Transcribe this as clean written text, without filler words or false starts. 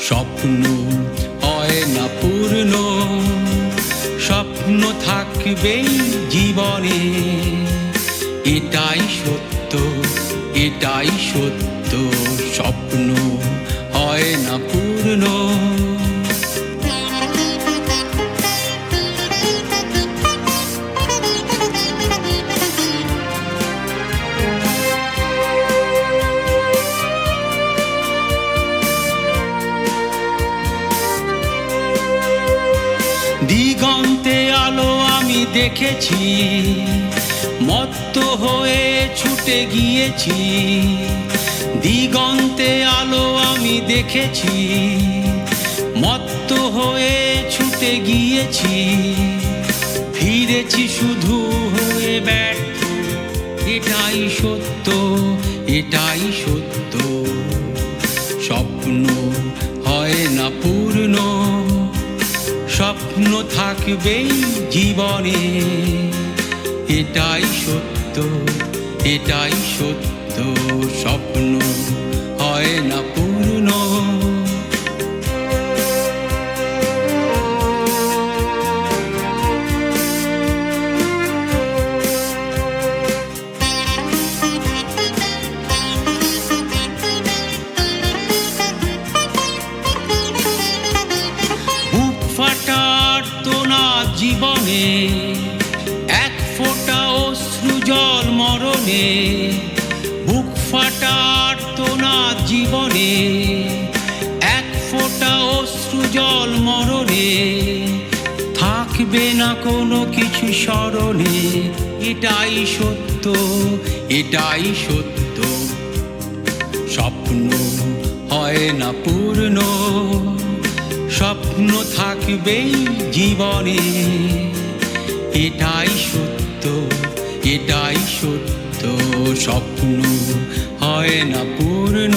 স্বপ্ন হয় না পূর্ণ, স্বপ্ন থাকবেই জীবনে। এটাই সত্য, এটাই সত্য, স্বপ্ন হয় না পূর্ণ। দিগন্তে আলো আমি দেখেছি, মত্ত হয়ে ছুটে গিয়েছি। দিগন্তে আলো আমি দেখেছি, মত্ত হয়ে ছুটে গিয়েছি। ফিরেছি শুধু হয়ে ব্যর্থ, এটাই সত্য, এটাই সত্য, স্বপ্ন হয় না পূর্ণ, স্বপ্ন থাকবেই জীবনে। এটাই সত্য, এটাই সত্য, স্বপ্ন হয় না পূর্ণ। বুক ফাটা আর্তনাদ জীবনে, এক ফোঁটা অশ্রু জল মরণে। বুক ফাটা আর্তনাদ জীবনে, এক ফোঁটা অশ্রু জল মরণে। থাকবে না কোনো কিছু স্মরণে, এটাই সত্য, এটাই সত্য, স্বপ্ন হয় না পূর্ণ, স্বপ্ন থাকবেই জীবনে। এটাই সত্য, এটাই সত্য, স্বপ্ন হয় না পূর্ণ।